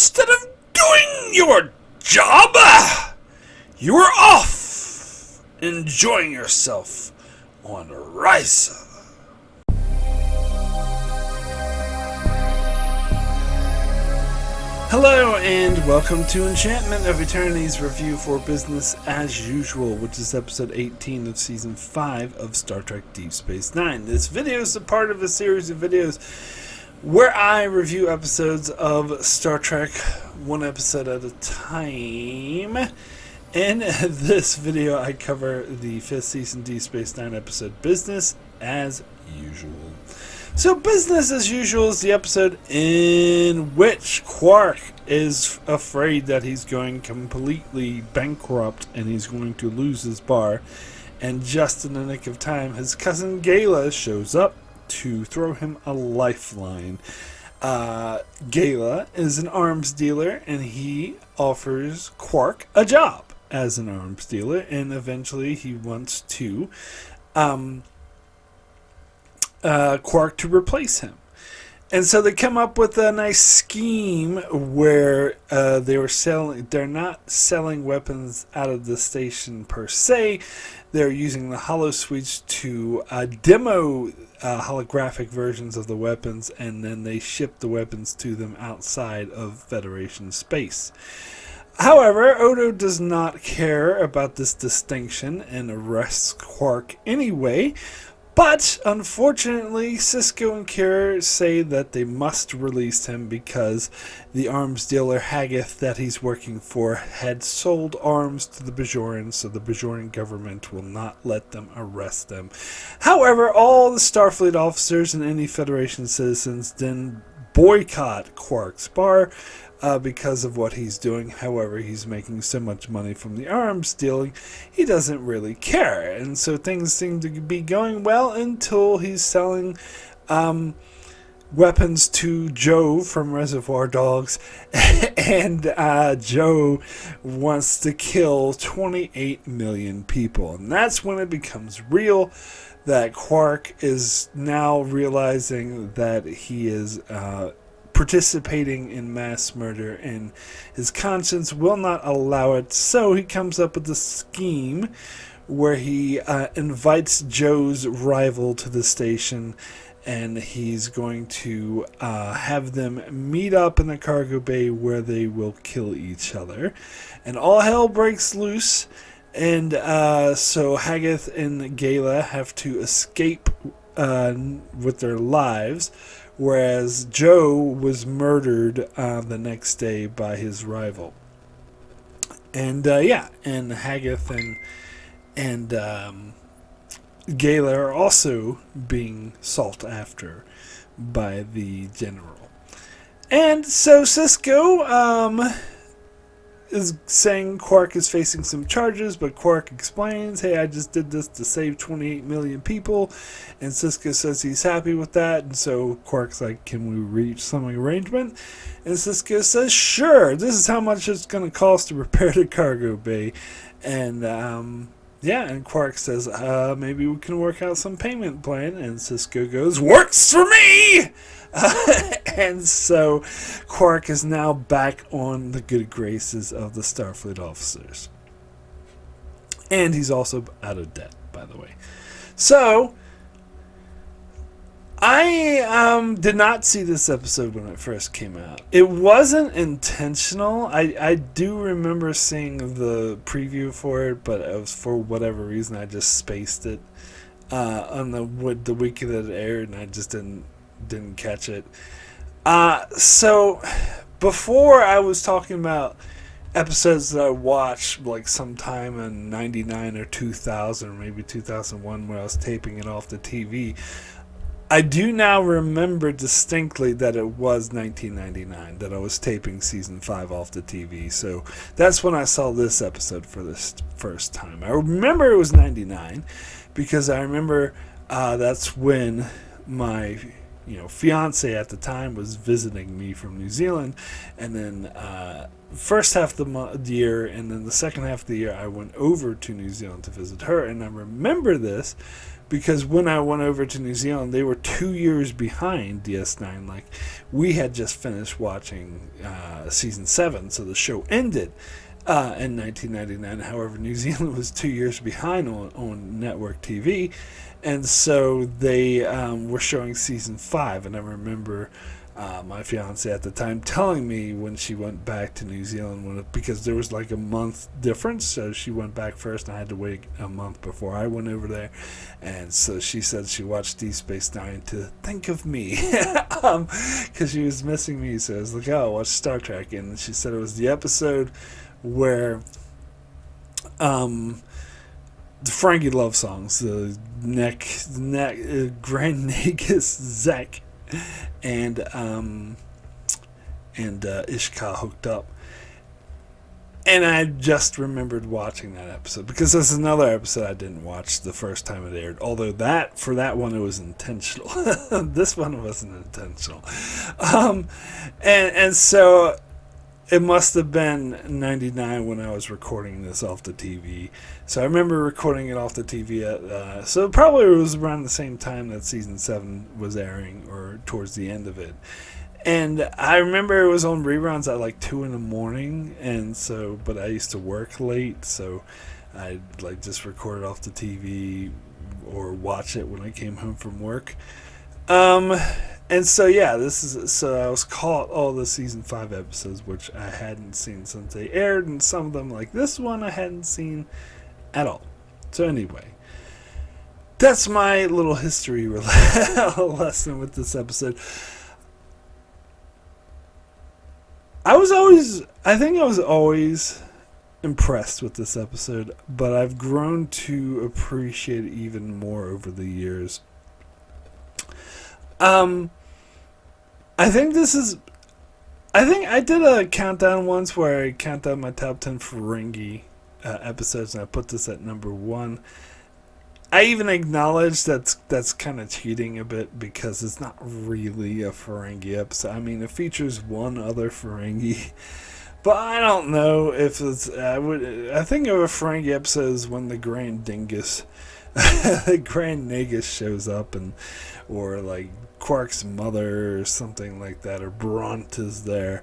instead of doing your job, you are off enjoying yourself on Risa. Hello and welcome to Enchantment of Eternity's review for Business as Usual, which is episode 18 of season 5 of Star Trek Deep Space Nine. This video is a part of a series of videos where I review episodes of Star Trek one episode at a time. In this video I cover the 5th season Deep Space Nine episode Business as Usual. So Business as Usual is the episode in which Quark is afraid that he's going completely bankrupt and he's going to lose his bar. And just in the nick of time, his cousin Gala shows up to throw him a lifeline. Gala is an arms dealer and he offers Quark a job as an arms dealer, and eventually he wants to Quark to replace him. And so they come up with a nice scheme where they're not selling weapons out of the station per se. They're using the holosuites to demo holographic versions of the weapons, and then they ship the weapons to them outside of Federation space. However, Odo does not care about this distinction and arrests Quark anyway. But, unfortunately, Sisko and Kira say that they must release him because the arms dealer Haggith that he's working for had sold arms to the Bajorans, so the Bajoran government will not let them arrest them. However, all the Starfleet officers and any Federation citizens then boycott Quark's bar because of what he's doing. However, he's making so much money from the arms dealing, he doesn't really care. And so things seem to be going well until he's selling weapons to Joe from Reservoir Dogs. And Joe wants to kill 28 million people. And that's when it becomes real that Quark is now realizing that he is participating in mass murder, and his conscience will not allow it. So he comes up with a scheme where he invites Joe's rival to the station, and he's going to have them meet up in the cargo bay where they will kill each other. And all hell breaks loose, and so Haggith and Gala have to escape with their lives, whereas Joe was murdered the next day by his rival. And and Haggith and Gala are also being sought after by the general. And so Sisko is saying Quark is facing some charges, but Quark explains, hey, I just did this to save 28 million people, and Sisko says he's happy with that, and so Quark's like, can we reach some arrangement? And Sisko says, sure, this is how much it's going to cost to repair the cargo bay. And and Quark says, maybe we can work out some payment plan, and Sisko goes, works for me! And so Quark is now back on the good graces of the Starfleet officers. And he's also out of debt, by the way. So I did not see this episode when it first came out. It wasn't intentional. I do remember seeing the preview for it, but it was, for whatever reason, I just spaced it on the week that it aired, and I just didn't catch it. So before I was talking about episodes that I watched like sometime in 99 or 2000 or maybe 2001 when I was taping it off the TV. I do now remember distinctly that it was 1999 that I was taping season 5 off the TV. So that's when I saw this episode for the first time. I remember it was 99 because I remember that's when my fiance at the time was visiting me from New Zealand, and then first half of the year and then the second half of the year I went over to New Zealand to visit her, and I remember this because when I went over to New Zealand, they were 2 years behind DS9. Like, we had just finished watching season 7, so the show ended in 1999. However, New Zealand was 2 years behind on network TV, and so they were showing season 5. And I remember my fiance at the time telling me when she went back to New Zealand, because there was like a month difference, so she went back first and I had to wait a month before I went over there. And so she said she watched Deep Space Nine to think of me, because she was missing me. So I was like, oh, watch Star Trek. And she said it was the episode where the Ferengi love songs, the Grand Nagus Zek and Ishka hooked up. And I just remembered watching that episode, because there's another episode I didn't watch the first time it aired. Although for that one it was intentional. This one wasn't intentional. And so it must have been 99 when I was recording this off the TV. So I remember recording it off the TV. So probably it was around the same time that season 7 was airing, or towards the end of it. And I remember it was on reruns at like 2 in the morning. And so, but I used to work late, so I'd like just record it off the TV or watch it when I came home from work. And so yeah, so I was caught all the season 5 episodes, which I hadn't seen since they aired, and some of them, like this one, I hadn't seen at all. So anyway, that's my little history lesson with this episode. I think I was always impressed with this episode, but I've grown to appreciate it even more over the years. I think I did a countdown once where I count down my top 10 Ferengi episodes, and I put this at number 1. I even acknowledge that's kind of cheating a bit, because it's not really a Ferengi episode. I mean, it features one other Ferengi, but I don't know if it's. I think of a Ferengi episode as when the Grand Dingus, the Grand Nagus shows up, or like Quark's mother or something like that, or Brunt is there.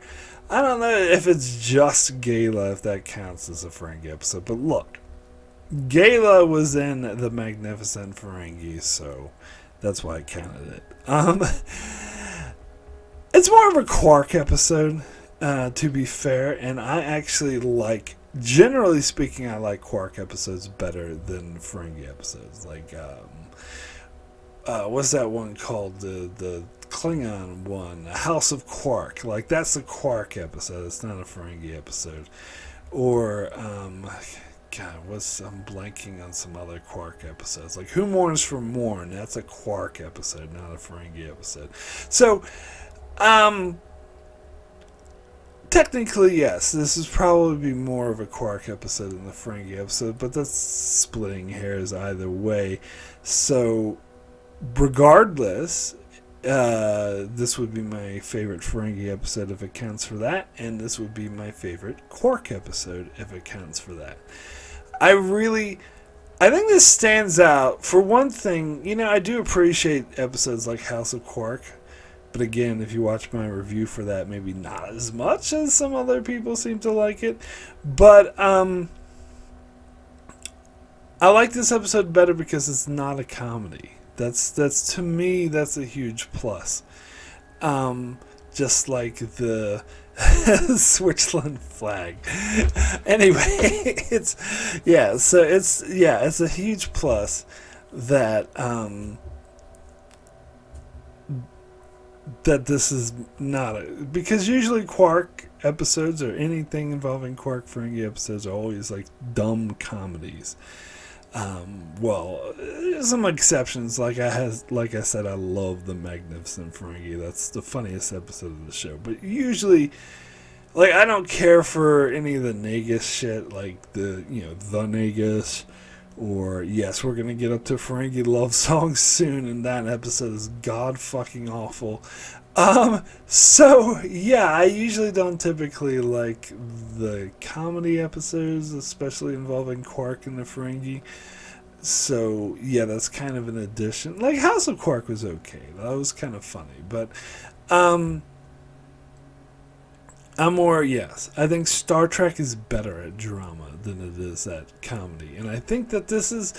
I don't know if it's just Gala, if that counts as a Ferengi episode. But look, Gala was in the Magnificent Ferengi, so that's why I counted it. It's more of a Quark episode, to be fair, and I actually generally speaking, I like Quark episodes better than Ferengi episodes. Like, what's that one called? The Klingon one, House of Quark. Like, that's a Quark episode. It's not a Ferengi episode. Or, I'm blanking on some other Quark episodes. Like, Who Mourns for Morn? That's a Quark episode, not a Ferengi episode. So, technically, yes, this is probably more of a Quark episode than the Ferengi episode, but that's splitting hairs either way. So, regardless, this would be my favorite Ferengi episode if it counts for that, and this would be my favorite Quark episode if it counts for that. I think this stands out. For one thing, I do appreciate episodes like House of Quark, but again, if you watch my review for that, maybe not as much as some other people seem to like it. But I like this episode better because it's not a comedy. That's to me, that's a huge plus. Just like the Switzerland flag. Anyway, it's a huge plus that that this is not because usually Quark episodes or anything involving Quark Ferengi episodes are always like dumb comedies. Well, there's some exceptions. Like I said, I love the Magnificent Ferengi. That's the funniest episode of the show. But usually, like, I don't care for any of the Nagus shit, like the Nagus, or yes, we're gonna get up to Ferengi love songs soon, and that episode is god fucking awful. So yeah, I usually don't typically like the comedy episodes, especially involving Quark and the Ferengi. So yeah, that's kind of an addition. Like House of Quark was okay. That was kind of funny, but um, I'm more yes. I think Star Trek is better at drama than it is at comedy, and I think that this is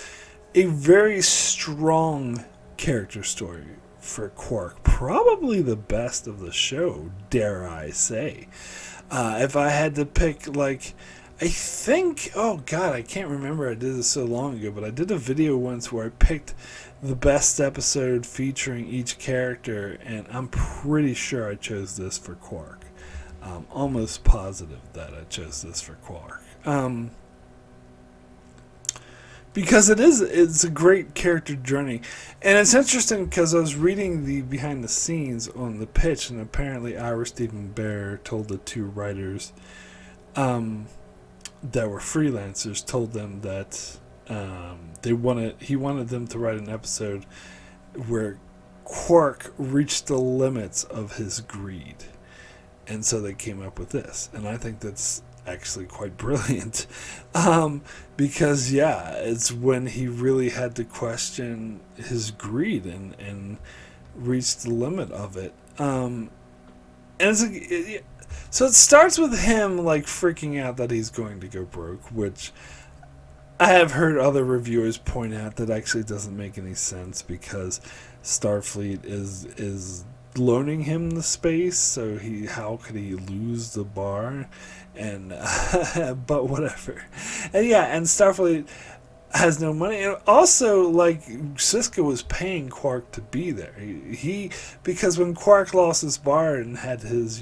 a very strong character story for Quark. Probably the best of the show, dare I say. If I had to pick, like, I think, oh god, I can't remember. I did this so long ago, but I did a video once where I picked the best episode featuring each character, and I'm pretty sure I chose this for Quark. I'm almost positive that I chose this for Quark. Because it's a great character journey, and it's interesting because I was reading the behind the scenes on the pitch, and apparently Ira Stephen Bear told the two writers that were freelancers, told them that he wanted them to write an episode where Quark reached the limits of his greed, and so they came up with this, and I think that's actually quite brilliant, because yeah, it's when he really had to question his greed and reach the limit of it. So it starts with him like freaking out that he's going to go broke, which I have heard other reviewers point out that actually doesn't make any sense because Starfleet is loaning him the space, so how could he lose the bar? And but whatever. And yeah, and Starfleet has no money, and also like Sisko was paying Quark to be there. He because when Quark lost his bar and had his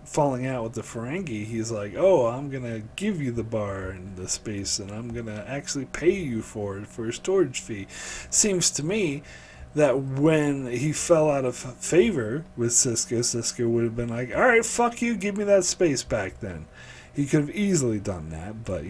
falling out with the Ferengi, he's like, oh, I'm gonna give you the bar and the space, and I'm gonna actually pay you for it for a storage fee. Seems to me that when he fell out of favor with Sisko would have been like, all right, fuck you, give me that space back then. He could have easily done that, but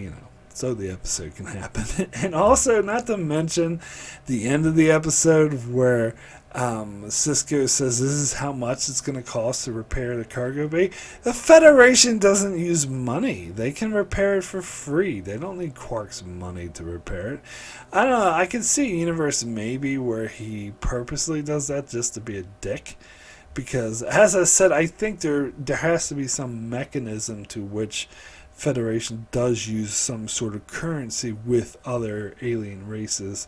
so the episode can happen. And also, not to mention the end of the episode where Sisko says this is how much it's going to cost to repair the cargo bay. The Federation doesn't use money. They can repair it for free. They don't need Quark's money to repair it. I don't know. I can see a universe maybe where he purposely does that just to be a dick. Because, as I said, I think there has to be some mechanism to which Federation does use some sort of currency with other alien races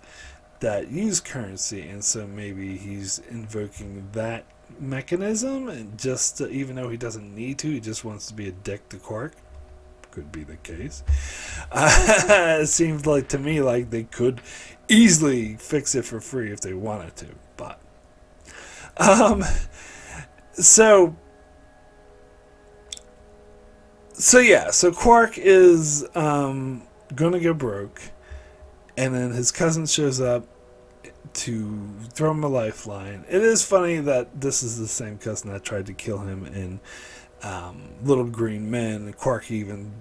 that use currency, and so maybe he's invoking that mechanism, and just even though he doesn't need to, he just wants to be a dick to Quark. Could be the case. It seems like to me like they could easily fix it for free if they wanted to, but so Quark is gonna go broke, and then his cousin shows up to throw him a lifeline. It is funny that this is the same cousin that tried to kill him in Little Green Men. Quark even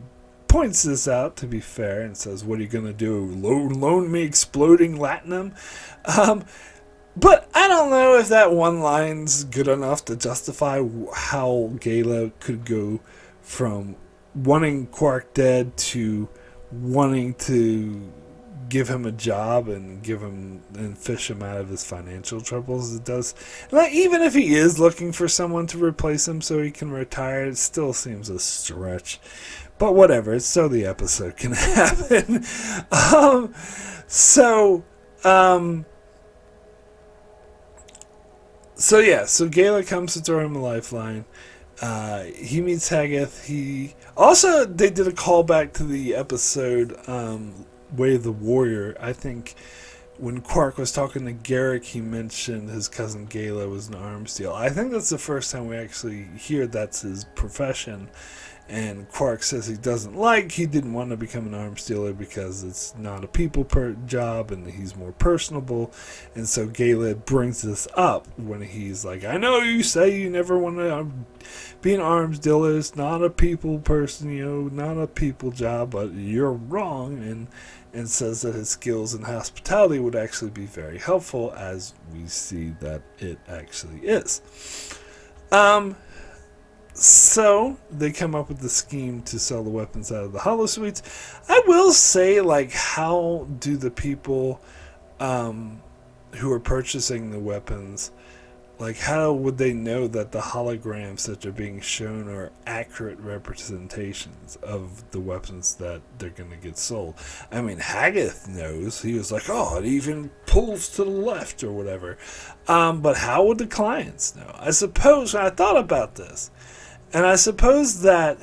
points this out, to be fair, and says, what are you going to do, loan me exploding latinum? But I don't know if that one line's good enough to justify how Gala could go from wanting Quark dead to wanting to give him a job and fish him out of his financial troubles. It does, like, even if he is looking for someone to replace him so he can retire, it still seems a stretch. But whatever, it's so the episode can happen. So Gala comes to throw him a lifeline. He meets Haggith. They did a callback to the episode Way of the Warrior. I think when Quark was talking to Garrick, he mentioned his cousin Gala was an arms dealer. I think that's the first time we actually hear that's his profession. And Quark says he didn't want to become an arms dealer because it's not a people job and he's more personable. And so Gala brings this up when he's like, I know you say you never want to be an arms dealer. It's not a people person, not a people job, but you're wrong. And says that his skills in hospitality would actually be very helpful, as we see that it actually is. So they come up with the scheme to sell the weapons out of the holosuites. I will say, like, how do the people who are purchasing the weapons, like, how would they know that the holograms that are being shown are accurate representations of the weapons that they're going to get sold? I mean, Haggith knows. He was like, oh, it even pulls to the left or whatever. But how would the clients know? I suppose, I thought about this, and I suppose that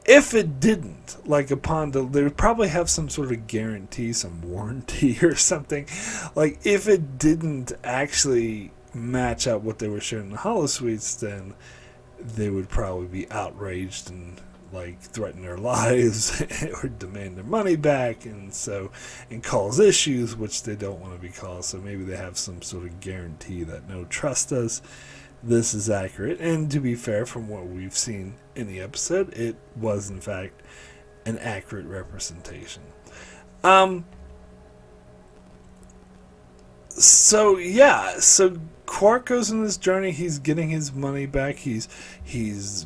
if it didn't, like upon they would probably have some sort of guarantee, some warranty or something. Like, if it didn't actually match up what they were showing in the holosuites, then they would probably be outraged and like threaten their lives or demand their money back, and cause issues which they don't want to be caused. So maybe they have some sort of guarantee that, no, trust us, this is accurate. And to be fair, from what we've seen in the episode, it was in fact an accurate representation. So Quark goes on this journey. He's getting his money back. He's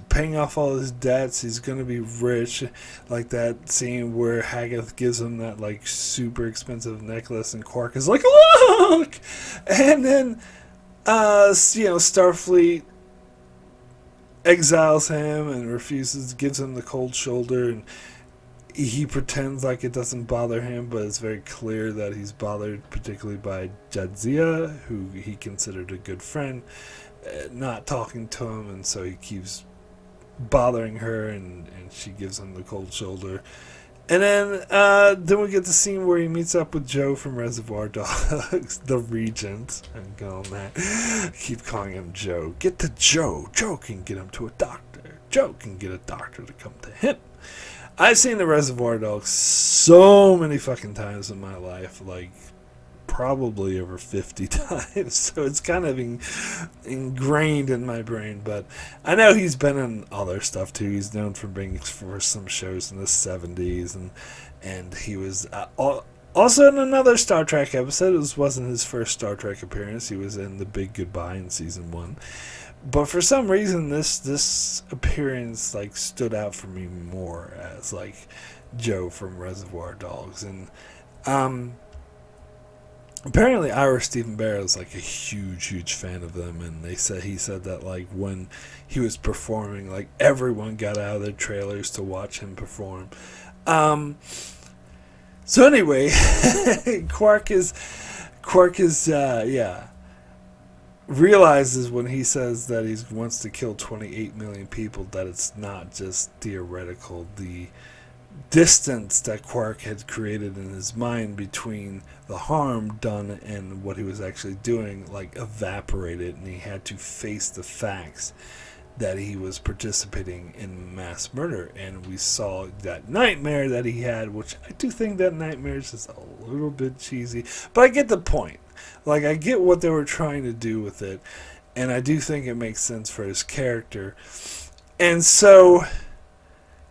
paying off all his debts. He's gonna be rich, like that scene where Haggith gives him that like super expensive necklace, and Quark is like, look, and then Starfleet exiles him and gives him the cold shoulder, and he pretends like it doesn't bother him, but it's very clear that he's bothered, particularly by Jadzia, who he considered a good friend, not talking to him, and so he keeps bothering her, and she gives him the cold shoulder. And then we get the scene where he meets up with Joe from Reservoir Dogs, the Regent. I'm going that. Keep calling him Joe. Get to Joe. Joe can get him to a doctor. Joe can get a doctor to come to him. I've seen the Reservoir Dogs so many fucking times in my life, like probably over 50 times, so it's kind of ingrained in my brain. But I know he's been in other stuff too. He's known for being for some shows in the 70s, and he was also in another Star Trek episode. It wasn't his first Star Trek appearance. He was in The Big Goodbye in season 1. But for some reason, this appearance like stood out for me more as like Joe from Reservoir Dogs. And apparently Ira Stephen Barrow is like a huge fan of them, and he said that like when he was performing, like everyone got out of their trailers to watch him perform. So anyway, Quark is realizes when he says that he wants to kill 28 million people that it's not just theoretical. The distance that Quark had created in his mind between the harm done and what he was actually doing like evaporated, and he had to face the facts that he was participating in mass murder. And we saw that nightmare that he had, which I do think that nightmare is just a little bit cheesy, but I get the point. Like, I get what they were trying to do with it, and I do think it makes sense for his character. And so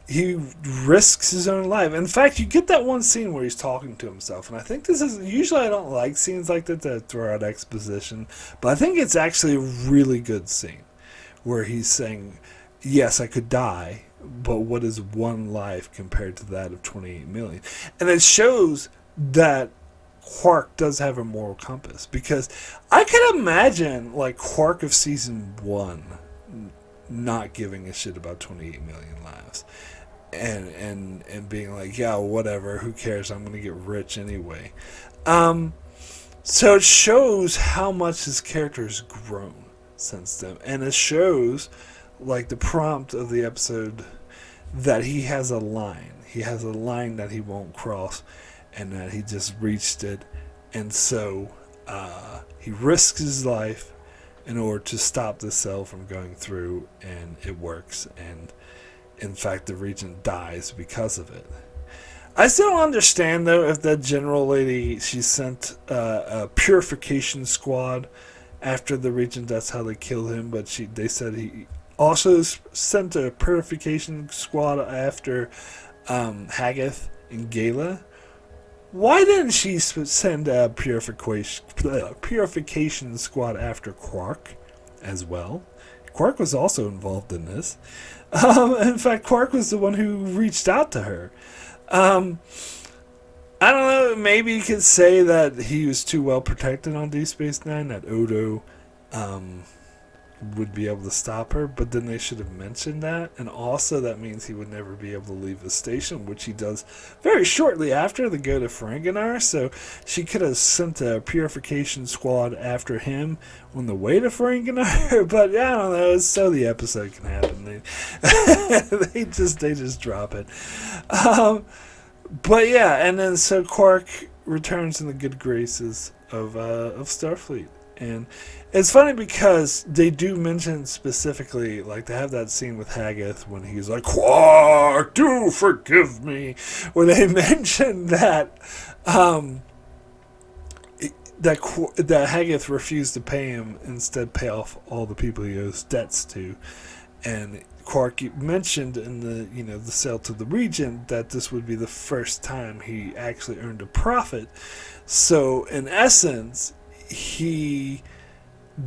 he risks his own life. In fact, you get that one scene where he's talking to himself, and I think this is, usually I don't like scenes like that throw out exposition, but I think it's actually a really good scene where he's saying, yes, I could die, but what is one life compared to that of 28 million? And it shows that Quark does have a moral compass, because I can imagine like Quark of season 1 not giving a shit about 28 million lives and being like, yeah, whatever, who cares, I'm gonna get rich anyway. So it shows how much his character has grown since then, and it shows like the prompt of the episode that he has a line that he won't cross, and that he just reached it, and so he risks his life in order to stop the cell from going through, and it works, and in fact the Regent dies because of it. I still don't understand though if that general lady, she sent a purification squad after the Regent, that's how they killed him, but they said he also sent a purification squad after Haggith and Gala. Why didn't she send a purification squad after Quark as well? Quark was also involved in this. In fact, Quark was the one who reached out to her. Um, I don't know, maybe you could say that he was too well protected on Deep Space Nine, that Odo would be able to stop her, but then they should have mentioned that. And also that means he would never be able to leave the station, which he does very shortly after they go to Ferengi. So she could have sent a purification squad after him on the way to Ferengi. But yeah, I don't know, so the episode can happen. They just drop it. But yeah, and then so Quark returns in the good graces of Starfleet. And it's funny because they do mention specifically, like they have that scene with Haggith when he's like, Quark, do forgive me, where they mention that that Haggith refused to pay him, instead pay off all the people he owes debts to. And Quark mentioned in the sale to the Regent that this would be the first time he actually earned a profit. So in essence, he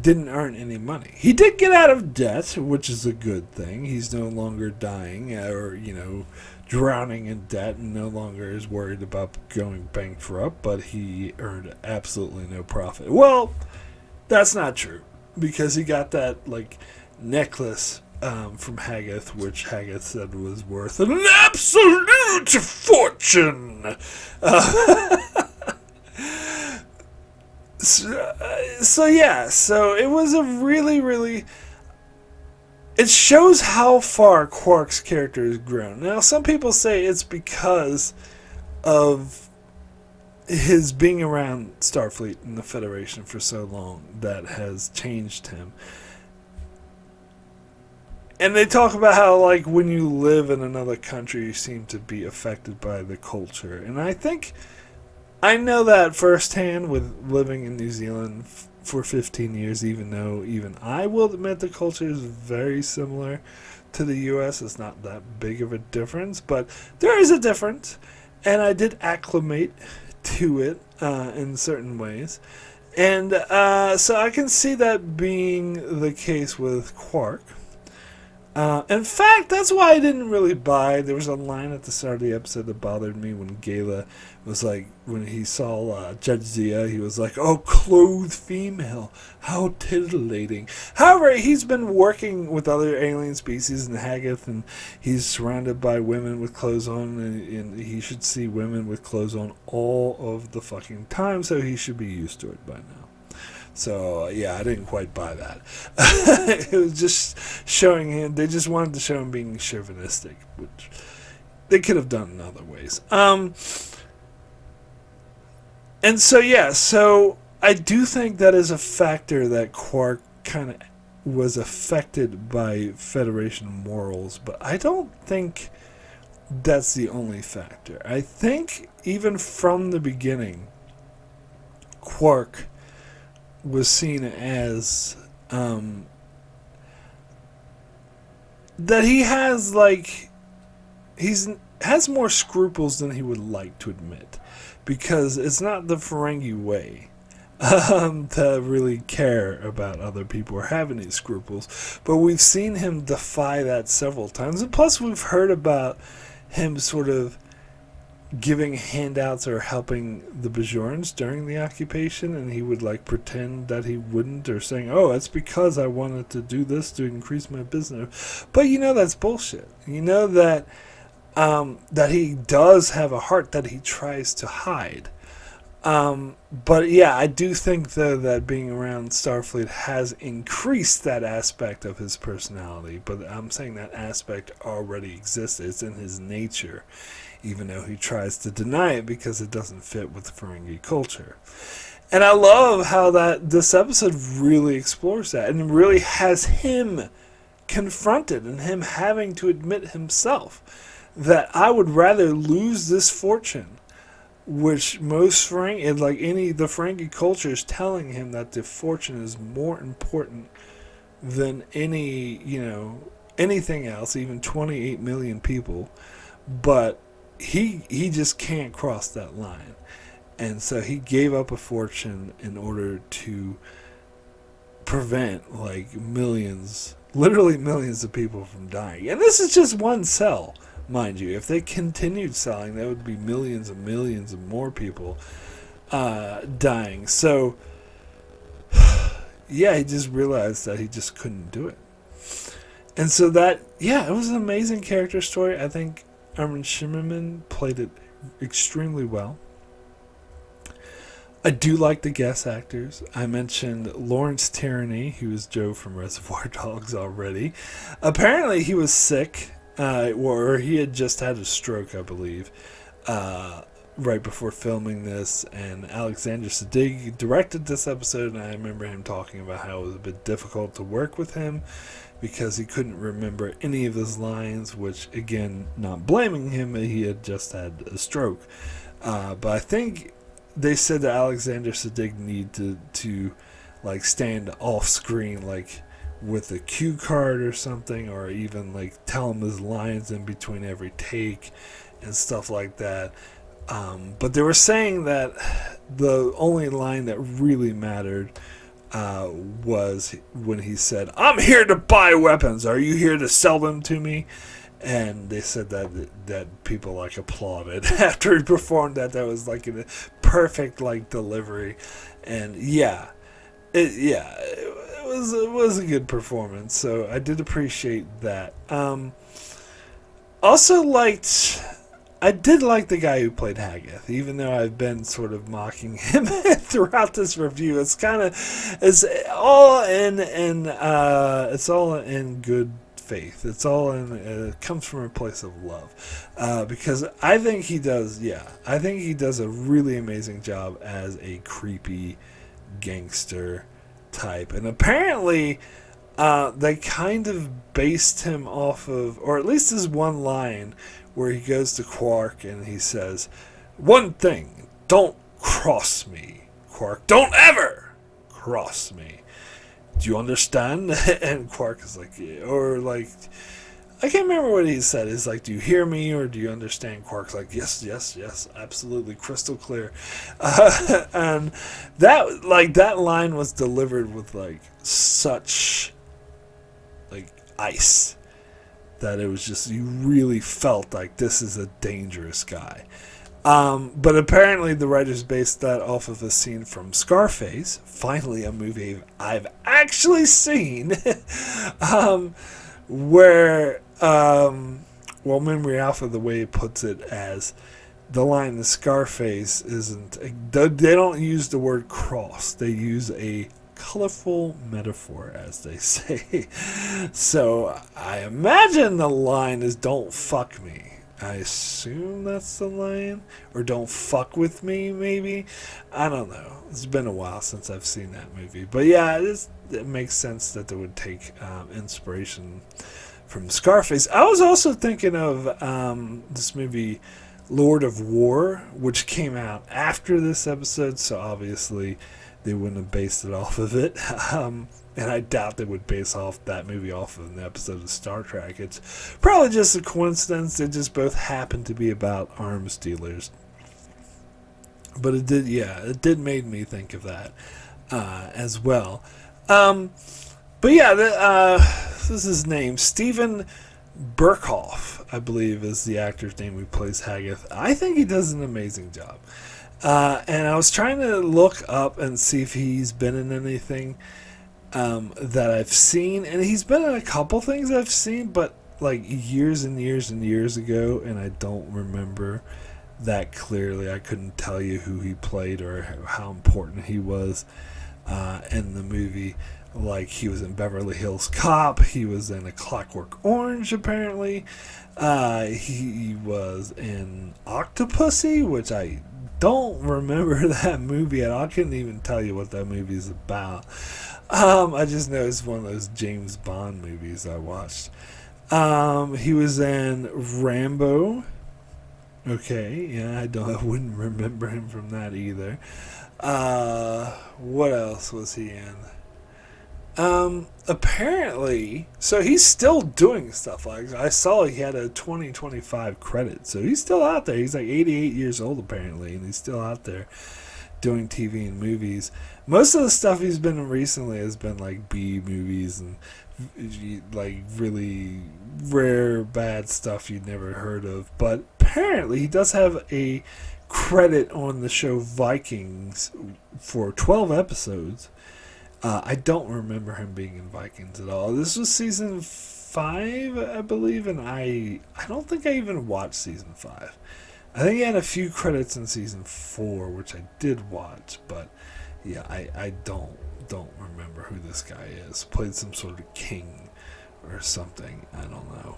didn't earn any money. He did get out of debt, which is a good thing. He's no longer dying or drowning in debt, and no longer is worried about going bankrupt, but he earned absolutely no profit. Well, that's not true, because he got that necklace from Haggith, which Haggith said was worth an absolute fortune. So it was a really, it shows how far Quark's character has grown. Now, some people say it's because of his being around Starfleet and the Federation for so long that has changed him. And they talk about how, when you live in another country, you seem to be affected by the culture. And I know that firsthand with living in New Zealand for 15 years, even though even I will admit the culture is very similar to the U.S. It's not that big of a difference, but there is a difference. And I did acclimate to it in certain ways. And so I can see that being the case with Quark. In fact, that's why I didn't really buy. There was a line at the start of the episode that bothered me when Gala was when he saw Judge Zia, he was like, "Oh, clothed female, how titillating." However, he's been working with other alien species in Haggith, and he's surrounded by women with clothes on, and he should see women with clothes on all of the fucking time, so he should be used to it by now. So, yeah, I didn't quite buy that. It was just showing him, they just wanted to show him being chauvinistic, which they could have done in other ways. And so I do think that is a factor that Quark kind of was affected by Federation morals, but I don't think that's the only factor. I think even from the beginning, Quark was seen as that he has has more scruples than he would like to admit, because it's not the Ferengi way to really care about other people or have any scruples, but we've seen him defy that several times, and plus we've heard about him sort of giving handouts or helping the Bajorans during the occupation, and he would pretend that he wouldn't, or saying, "Oh, that's because I wanted to do this to increase my business." But that's bullshit. That that he does have a heart that he tries to hide. But yeah, I do think though that being around Starfleet has increased that aspect of his personality, but I'm saying that aspect already exists. It's in his nature, even though he tries to deny it because it doesn't fit with the Ferengi culture. And I love how that this episode really explores that and really has him confronted and him having to admit himself that I would rather lose this fortune, which most Ferengi, the Ferengi culture is telling him that the fortune is more important than anything else, even 28 million people, but he just can't cross that line. And so he gave up a fortune in order to prevent millions literally millions of people from dying. And this is just one cell, mind you. If they continued selling, that would be millions and millions of more people dying. So, yeah, he just realized that he just couldn't do it. And so that, yeah, it was an amazing character story. I think Armin Shimmerman played it extremely well. I do like the guest actors. I mentioned Lawrence Tierney, who was Joe from Reservoir Dogs already. Apparently he was sick, or he had just had a stroke, I believe, right before filming this. And Alexander Siddig directed this episode, and I remember him talking about how it was a bit difficult to work with him because he couldn't remember any of his lines, which, again, not blaming him, he had just had a stroke. But I think they said that Alexander Siddig needed to like stand off screen, like with a cue card or something, or even like tell him his lines in between every take and stuff like that. But they were saying that the only line that really mattered was when he said, "I'm here to buy weapons. Are you here to sell them to me?" And they said that people like applauded after he performed that. That was like a perfect like delivery, and it was a good performance. So I did appreciate that. Also I did like the guy who played Haggith, even though I've been sort of mocking him throughout this review. It's all in good faith. It's all it comes from a place of love, because I think he does a really amazing job as a creepy gangster type. And apparently they kind of based him off of, or at least there's one line where he goes to Quark and he says, "One thing, don't cross me, Quark. Don't ever cross me. Do you understand?" And Quark is like, yeah. Or like, I can't remember what he said. He's like, "Do you hear me, or do you understand?" Quark's like, yes, absolutely, crystal clear. And that line was delivered with like such like ice that it was just, you really felt like this is a dangerous guy. But apparently the writers based that off of a scene from Scarface, finally a movie I've actually seen, where, Memory Alpha, the way it puts it, as the line in Scarface isn't, they don't use the word cross, they use a colorful metaphor, as they say. So I imagine the line is "don't fuck me." I assume that's the line, or "don't fuck with me," maybe. I don't know. It's been a while since I've seen that movie, but yeah, it makes sense that they would take inspiration from Scarface. I was also thinking of this movie Lord of War, which came out after this episode, so obviously they wouldn't have based it off of it. And I doubt they would base off that movie off of an episode of Star Trek. It's probably just a coincidence. They just both happen to be about arms dealers. But it did make me think of that as well. But yeah, this is his name. Stephen Burkhoff, I believe, is the actor's name who plays Haggith. I think he does an amazing job. And I was trying to look up and see if he's been in anything that I've seen, and he's been in a couple things I've seen, but like years and years and years ago, and I don't remember that clearly. I couldn't tell you who he played or how important he was in the movie. Like, he was in Beverly Hills Cop, he was in A Clockwork Orange, apparently. He was in Octopussy, which I don't remember that movie at all. I couldn't even tell you what that movie is about. I just know it's one of those James Bond movies I watched. He was in Rambo. Okay, yeah, I wouldn't remember him from that either. What else was he in? Apparently, so he's still doing stuff. Like, I saw he had a 2025 credit, so he's still out there. He's like 88 years old apparently, and he's still out there doing TV and movies. Most of the stuff he's been in recently has been like B movies and like really rare bad stuff you'd never heard of. But apparently he does have a credit on the show Vikings for 12 episodes. I don't remember him being in Vikings at all. This was season 5, I believe, and I don't think I even watched season 5. I think he had a few credits in season 4, which I did watch, but yeah, I don't remember who this guy is. Played some sort of king or something. I don't know.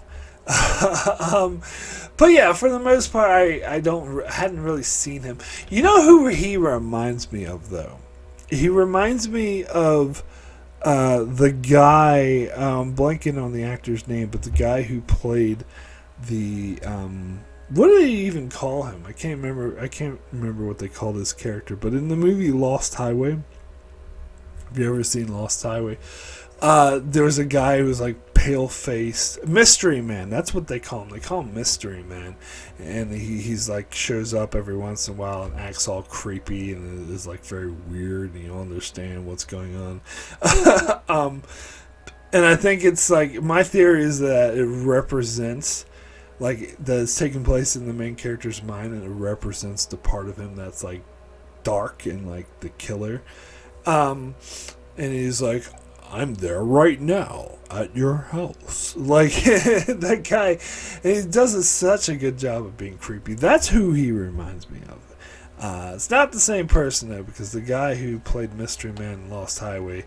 But yeah, for the most part, I hadn't really seen him. You know who he reminds me of, though? He reminds me of the guy, blanking on the actor's name, but the guy who played the what do they even call him? I can't remember what they called his character. But in the movie Lost Highway, have you ever seen Lost Highway? There was a guy who was like pale-faced, Mystery Man. That's what they call him. They call him Mystery Man, and he's like shows up every once in a while and acts all creepy and is like very weird, and you don't understand what's going on. And I think it's like, my theory is that it represents, like, that it's taking place in the main character's mind, and it represents the part of him that's like dark and like the killer. And he's like, I'm there right now at your house. Like, that guy, and he does such a good job of being creepy. That's who he reminds me of. It's not the same person, though, because the guy who played Mystery Man in Lost Highway,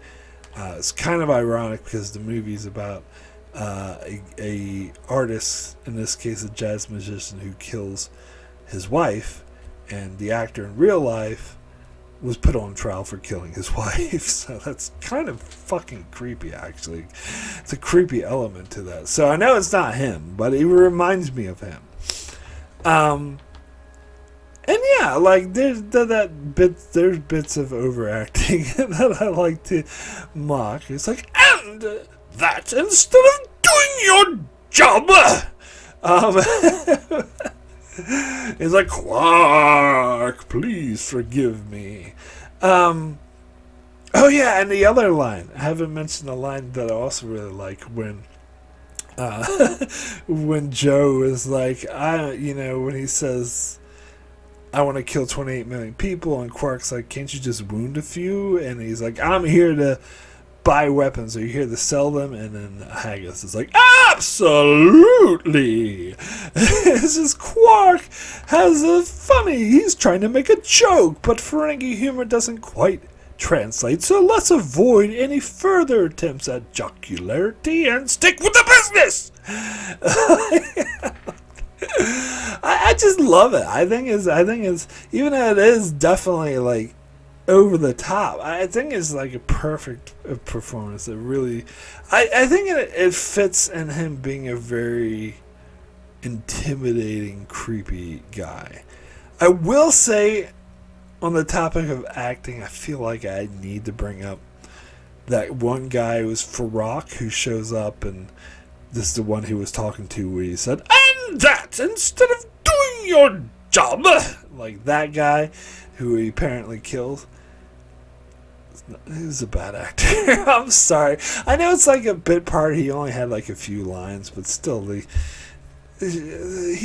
it's kind of ironic because the movie's about a artist, in this case a jazz musician, who kills his wife, and the actor in real life was put on trial for killing his wife. So that's kind of fucking creepy, actually. It's a creepy element to that. So I know it's not him, but it reminds me of him. And yeah, like there's bits of overacting that I like to mock. It's like, and that instead of doing your job, it's like, Quark, please forgive me. Oh yeah, and the other line, I haven't mentioned a line that I also really like, when when Joe is like, when he says, I want to kill 28 million people, and Quark's like, can't you just wound a few? And he's like, I'm here to buy weapons. Are you here to sell them? And then Haggis is like, absolutely. It's just, Quark he's trying to make a joke, but Ferengi humor doesn't quite translate, so let's avoid any further attempts at jocularity and stick with the business. I just love it. I think it's even though it is definitely like over the top, I think it's like a perfect performance. It really, I think it fits in him being a very intimidating, creepy guy. I will say, on the topic of acting, I feel like I need to bring up that one guy who was Farak, who shows up, and this is the one he was talking to, where he said, and that instead of doing your job, like that guy who he apparently killed. He's a bad actor. I'm sorry. I know it's like a bit part. He only had like a few lines, but still, he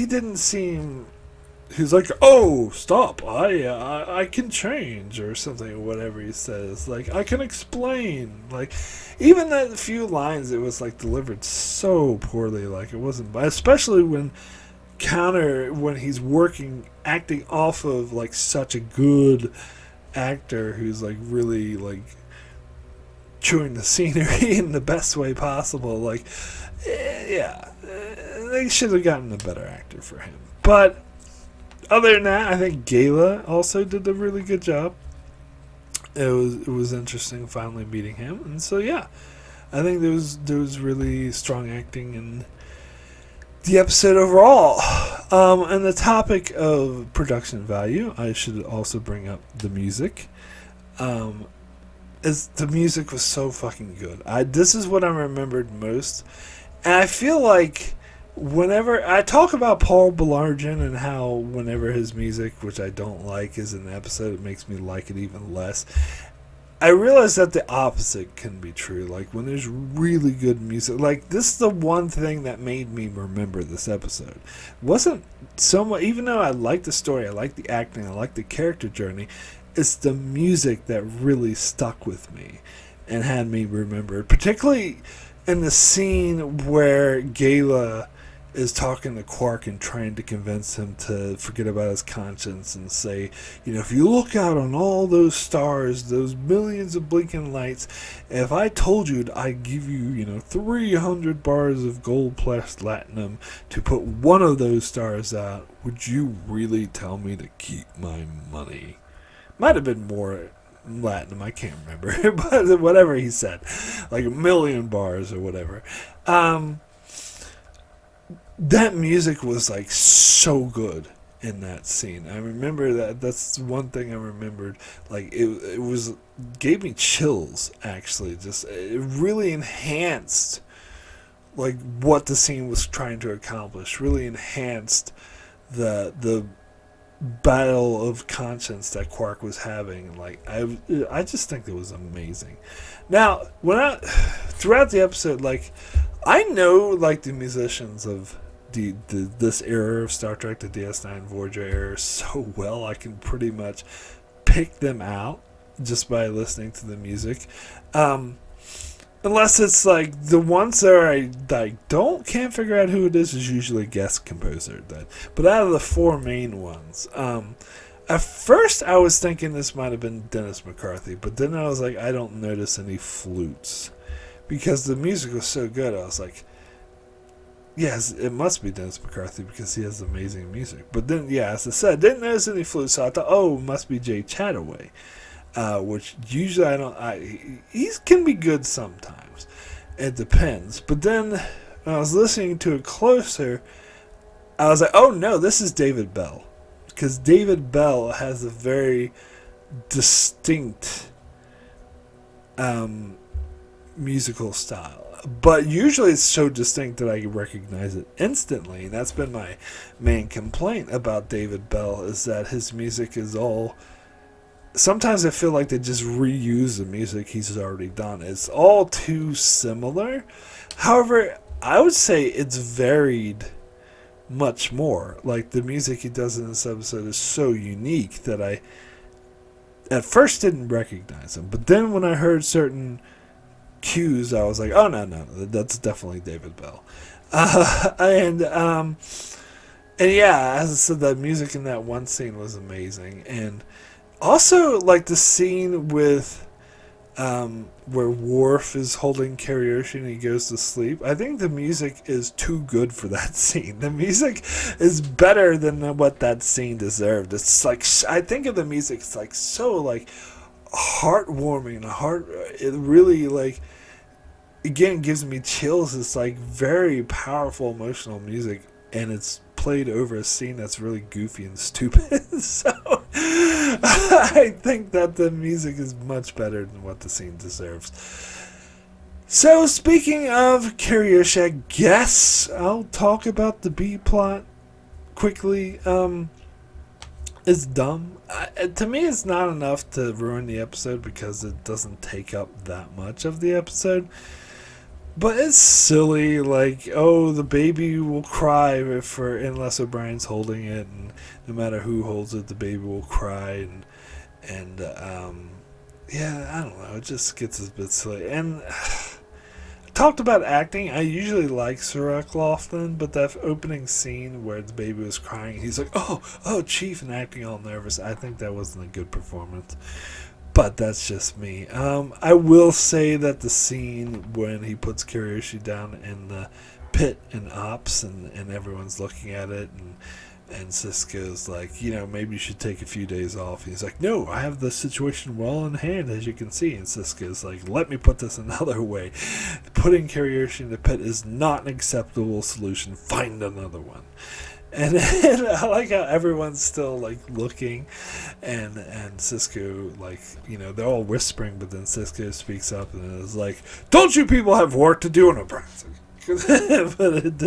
didn't seem. He's like, oh, stop! I can change or something, or whatever he says. Like, I can explain. Like, even that few lines, it was like delivered so poorly. Like, it wasn't, especially when he's acting off of like such a good actor who's like really like chewing the scenery in the best way possible. Like, they should have gotten a better actor for him. But other than that, I think Gala also did a really good job. It was interesting finally meeting him, and so yeah, I think there was really strong acting in the episode overall. And the topic of production value, I should also bring up the music. The music was so fucking good. This is what I remembered most, and I feel like whenever I talk about Paul Blart and how whenever his music, which I don't like, is in an episode, it makes me like it even less. I realize that the opposite can be true. Like when there's really good music, like this is the one thing that made me remember this episode. It wasn't so much, even though I like the story, I like the acting, I like the character journey. It's the music that really stuck with me and had me remember, particularly in the scene where Gala is talking to Quark and trying to convince him to forget about his conscience and say, if you look out on all those stars, those millions of blinking lights, if I told you I'd give you, 300 bars of gold plus platinum to put one of those stars out, would you really tell me to keep my money? Might have been more Latin, I can't remember, but whatever he said, like 1,000,000 bars or whatever. That music was like so good in that scene. I remember that's one thing I remembered. Like it was gave me chills actually. Just it really enhanced like what the scene was trying to accomplish. Really enhanced the battle of conscience that Quark was having. Like I just think it was amazing. Now, throughout the episode, like I know like the musicians of this era of Star Trek, the DS9 Voyager era, so well. I can pretty much pick them out just by listening to the music. Unless it's like the ones that I can't figure out who it is usually guest composer. But out of the four main ones, at first I was thinking this might have been Dennis McCarthy, but then I was like, I don't notice any flutes because the music was so good. I was like, yes, it must be Dennis McCarthy because he has amazing music. But then, yeah, as I said, didn't notice any flutes, so I thought, it must be Jay Chataway, which usually I don't. He can be good sometimes. It depends. But then when I was listening to it closer, I was like, oh no, this is David Bell, because David Bell has a very distinct musical style. But usually it's so distinct that I recognize it instantly. And that's been my main complaint about David Bell, is that his music is all... Sometimes I feel like they just reuse the music he's already done. It's all too similar. However, I would say it's varied much more. Like the music he does in this episode is so unique that I at first didn't recognize him. But then when I heard certain cues, I was like, oh no, that's definitely David Bell. And yeah, as I said, the music in that one scene was amazing. And also like the scene with where Worf is holding Kariyoshi and he goes to sleep. I think the music is too good for that scene. The music is better than what that scene deserved. It's like, I think of the music, it's like so like heartwarming and it really like, again, gives me chills. It's like very powerful emotional music, and it's played over a scene that's really goofy and stupid. So I think that the music is much better than what the scene deserves. So speaking of Kariyoshi, I guess I'll talk about the B plot quickly. It's dumb. To me, it's not enough to ruin the episode because it doesn't take up that much of the episode. But it's silly, like, the baby will cry unless O'Brien's holding it, and no matter who holds it, the baby will cry, and yeah, I don't know, it just gets a bit silly. And talked about acting. I usually like Sir Laughlin, but that opening scene where the baby was crying, he's like, oh, Chief, and acting all nervous. I think that wasn't a good performance. But that's just me. I will say that the scene when he puts Kariyoshi down in the pit in Ops and everyone's looking at it and Sisko's like, maybe you should take a few days off. And he's like, no, I have the situation well in hand, as you can see. And Sisko's like, let me put this another way. Putting Kariyoshi in the pit is not an acceptable solution. Find another one. And I like how everyone's still like looking, and Sisko, like, they're all whispering, but then Sisko speaks up and is like, "Don't you people have work to do?" And O'Brien's like, but it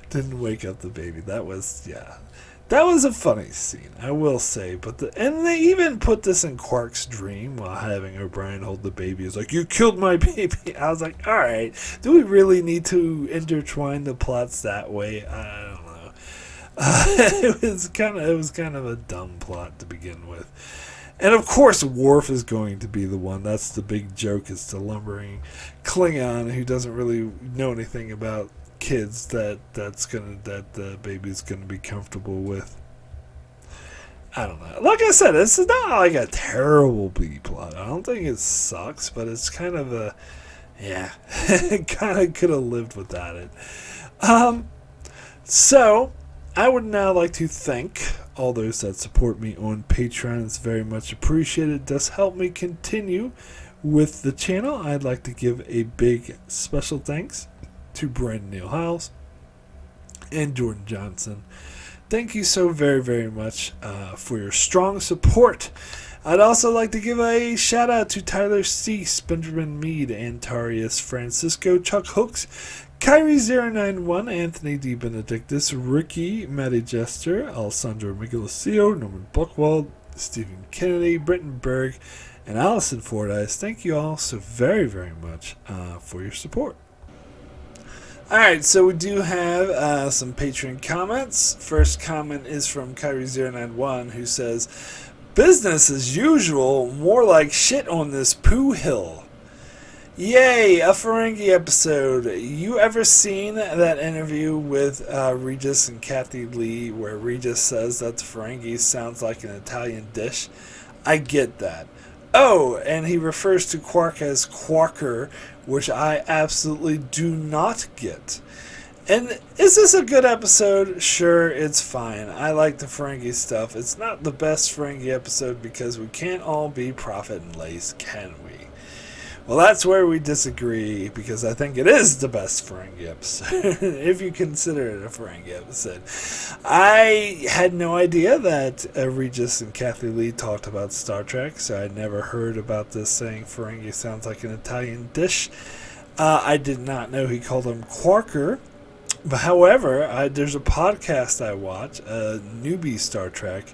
Didn't wake up the baby. That was, yeah. That was a funny scene, I will say. And they even put this in Quark's dream while having O'Brien hold the baby. It's like, you killed my baby. I was like, all right, do we really need to intertwine the plots that way? I don't know. It was kind of a dumb plot to begin with. And of course, Worf is going to be the one. That's the big joke. It's the lumbering Klingon who doesn't really know anything about kids that the baby's gonna be comfortable with. I don't know. Like I said, it's not like a terrible B plot. I don't think it sucks, but it's kind of a it kind of could have lived without it. So I would now like to thank all those that support me on Patreon. It's very much appreciated. It does help me continue with the channel. I'd like to give a big special thanks to Brandon Neal Hiles and Jordan Johnson. Thank you so very, very much for your strong support. I'd also like to give a shout out to Tyler Cease, Benjamin Mead, Antarius Francisco, Chuck Hooks, Kyrie091, Anthony D. Benedictus, Ricky, Matty Jester, Alessandro Miguelcio, Norman Buchwald, Stephen Kennedy, Britton Berg, and Allison Fordyce. Thank you all so very, very much for your support. Alright, so we do have some Patreon comments. First comment is from Kyrie091, who says, business as usual, more like shit on this poo hill. Yay, a Ferengi episode. You ever seen that interview with Regis and Kathy Lee where Regis says that the Ferengi sounds like an Italian dish? I get that. Oh, and he refers to Quark as Quarker, which I absolutely do not get. And is this a good episode? Sure, it's fine. I like the Ferengi stuff. It's not the best Ferengi episode because we can't all be Prophet and Lace, can we? Well, that's where we disagree, because I think it is the best Ferengi episode, if you consider it a Ferengi episode. I had no idea that Regis and Kathy Lee talked about Star Trek, so I'd never heard about this saying Ferengi sounds like an Italian dish. I did not know he called them Quarker. But however, there's a podcast I watch, Newbie Star Trek,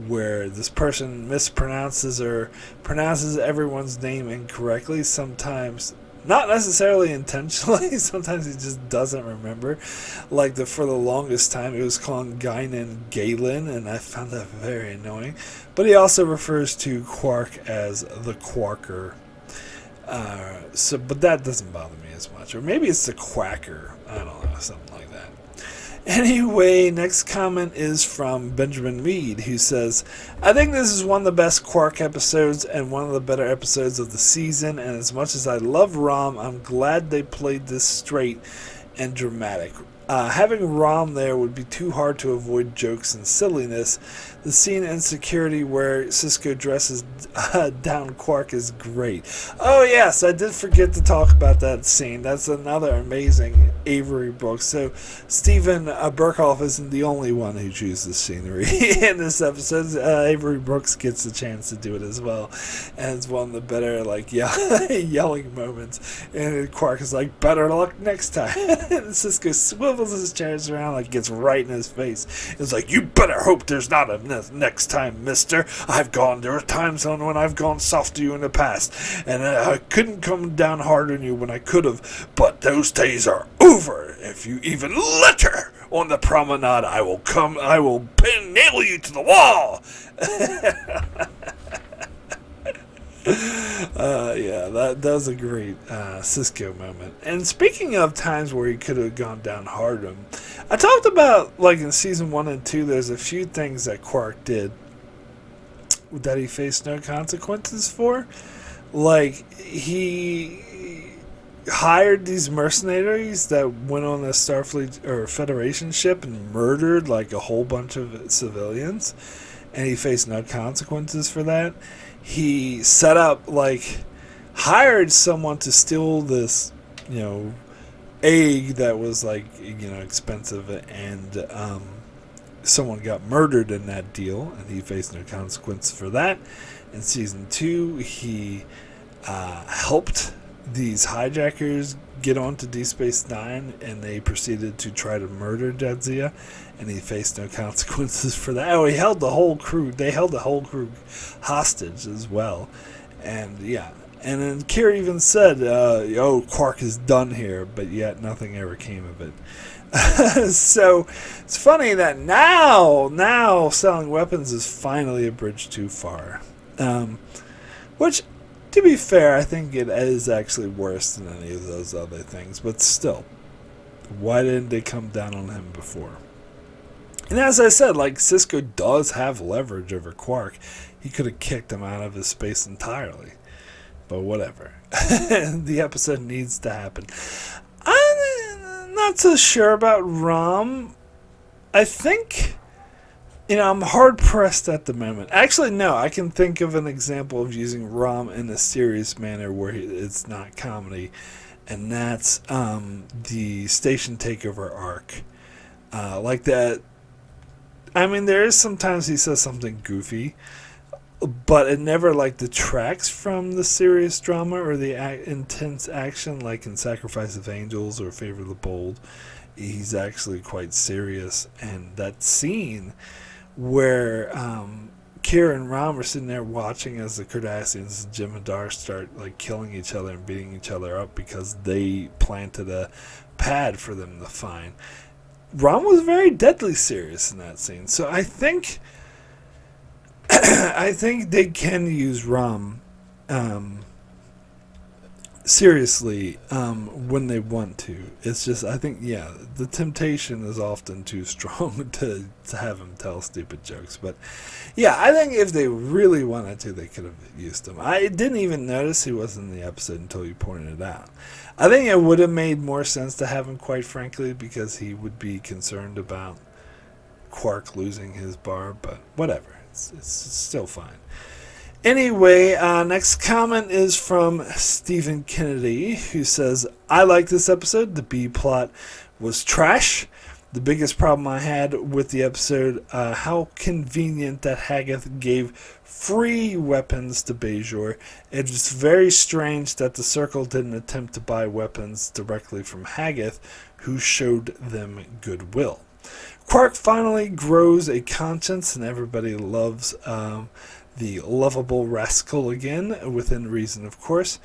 where this person mispronounces or pronounces everyone's name incorrectly, sometimes not necessarily intentionally, sometimes he just doesn't remember. Like for the longest time it was called Guinan Galen, and I found that very annoying. But he also refers to Quark as the Quarker. But that doesn't bother me as much. Or maybe it's the Quacker. I don't know, something like that. Anyway, next comment is from Benjamin Mead, who says, I think this is one of the best Quark episodes and one of the better episodes of the season, and as much as I love Rom, I'm glad they played this straight and dramatic. Having Rom there would be too hard to avoid jokes and silliness. The scene in Security where Sisko dresses down Quark is great. Oh yes, I did forget to talk about that scene. That's another amazing Avery Brooks. So Stephen Burkhoff isn't the only one who chooses scenery in this episode. Avery Brooks gets a chance to do it as well, and it's one of the better yelling moments. And Quark is like, better luck next time. And Sisko swivels his chairs around, like gets right in his face. It's like, you better hope there's not a next time, mister. There were times when I've gone soft to you in the past, and I couldn't come down hard on you when I could have, but those days are over. If you even litter on the promenade, I will nail you to the wall. That was a great Sisko moment. And speaking of times where he could have gone down hard on him, I talked about, like in season 1 and 2, there's a few things that Quark did that he faced no consequences for. Like, he hired these mercenaries that went on a Starfleet or Federation ship and murdered like a whole bunch of civilians, and he faced no consequences for that. He set up, hired someone to steal this, egg that was, expensive, and someone got murdered in that deal, and he faced no consequence for that. In season 2, he helped these hijackers get onto Deep Space Nine, and they proceeded to try to murder Jadzia, and he faced no consequences for that. Oh, he held the whole crew. They held the whole crew hostage as well, and yeah. And then Kira even said, "Oh, Quark is done here," but yet nothing ever came of it. So it's funny that now selling weapons is finally a bridge too far. Which, to be fair, I think it is actually worse than any of those other things. But still, why didn't they come down on him before? And as I said, like, Cisco does have leverage over Quark. He could have kicked him out of his space entirely. But whatever. The episode needs to happen. I'm not so sure about Rom. I think, I'm hard-pressed at the moment. Actually, no, I can think of an example of using Rom in a serious manner where it's not comedy. And that's the station takeover arc. Like that. I mean, there is sometimes he says something goofy, but it never detracts from the serious drama or the intense action, like in Sacrifice of Angels or Favor of the Bold. He's actually quite serious, and that scene where Kira and Rom are sitting there watching as the Cardassians and Jem'Hadar start killing each other and beating each other up because they planted a pad for them to find. Rom was very deadly serious in that scene, so I think they can use Rom seriously when they want to. It's just, I think, the temptation is often too strong to have him tell stupid jokes. But I think if they really wanted to, they could have used him. I didn't even notice he wasn't in the episode until you pointed it out. I think it would have made more sense to have him, quite frankly, because he would be concerned about Quark losing his bar, but whatever. It's still fine. Anyway, next comment is from Stephen Kennedy, who says, I like this episode. The B plot was trash. The biggest problem I had with the episode, how convenient that Hagath gave free weapons to Bajor. It's very strange that the Circle didn't attempt to buy weapons directly from Hagath, who showed them goodwill. Quark finally grows a conscience, and everybody loves the lovable rascal again, within reason, of course.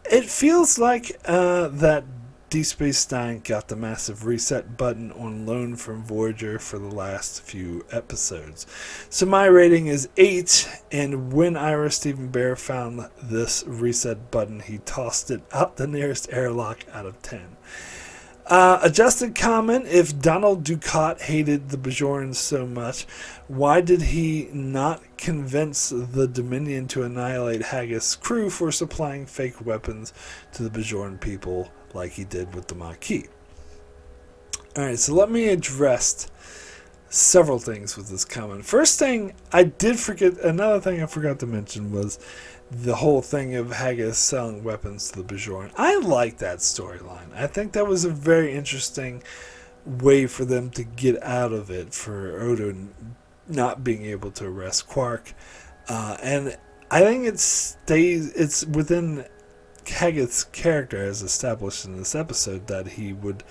It feels like that Deep Space Nine got the massive reset button on loan from Voyager for the last few episodes. So my rating is 8, and when Ira Stephen Bear found this reset button, he tossed it out the nearest airlock out of 10. Adjusted comment, if Donald Ducat hated the Bajorans so much, why did he not convince the Dominion to annihilate Hagath's crew for supplying fake weapons to the Bajoran people like he did with the Maquis? Alright, so let me address several things with this comment. First thing, another thing I forgot to mention was the whole thing of Hagath selling weapons to the Bajoran. I like that storyline. I think that was a very interesting way for them to get out of it, for Odo not being able to arrest Quark. And I think it's within Hagath's character as established in this episode that he would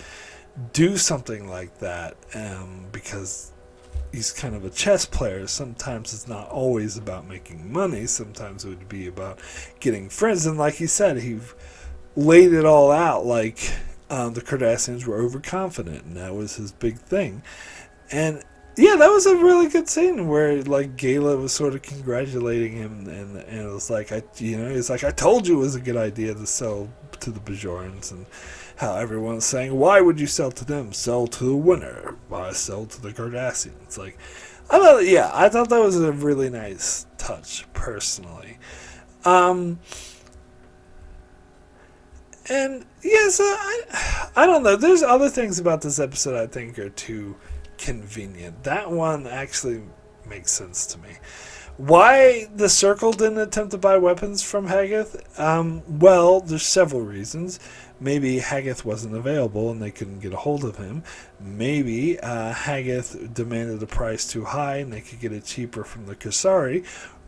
do something like that because he's kind of a chess player. Sometimes it's not always about making money. Sometimes it would be about getting friends. And like he said, he laid it all out like the Cardassians were overconfident, and that was his big thing. And that was a really good scene where Gala was sort of congratulating him, and it was he's like, I told you it was a good idea to sell to the Bajorans, and how everyone's saying, why would you sell to them? Sell to the winner. Why sell to the Cardassians? I thought that was a really nice touch, personally. And so I don't know. There's other things about this episode I think are too convenient. That one actually makes sense to me. Why the Circle didn't attempt to buy weapons from Hagath? Well, there's several reasons. Maybe Hagath wasn't available and they couldn't get a hold of him. Maybe Hagath demanded a price too high and they could get it cheaper from the Kasari.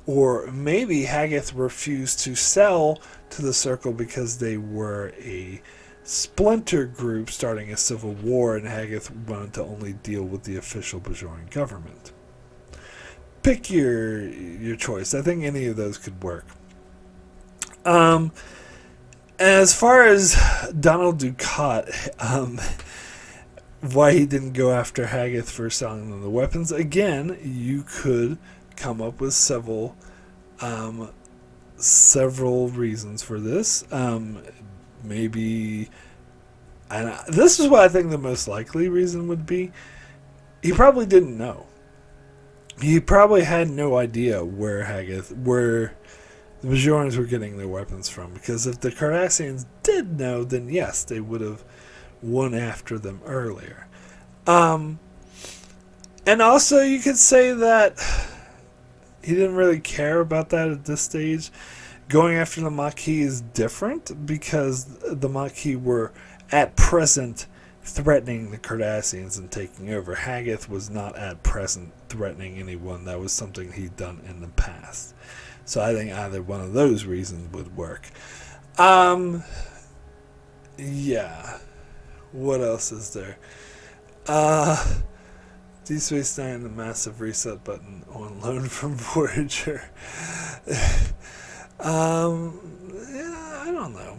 Or maybe Haggith refused to sell to the Circle because they were a splinter group starting a civil war, and Haggith wanted to only deal with the official Bajoran government. Pick your choice. I think any of those could work. As far as Donald Ducat, why he didn't go after Haggith for selling them the weapons, again, you could come up with several reasons for this. Maybe, and this is what I think the most likely reason would be. He probably didn't know. He probably had no idea where the Bajorans were getting their weapons from. Because if the Cardassians did know, then yes, they would have won after them earlier. And also, you could say that he didn't really care about that at this stage. Going after the Maquis is different because the Maquis were at present threatening the Cardassians and taking over. Haggith was not at present threatening anyone. That was something he'd done in the past. So I think either one of those reasons would work. Yeah. What else is there? DS9, the massive reset button on loan from Voyager. Yeah, I don't know.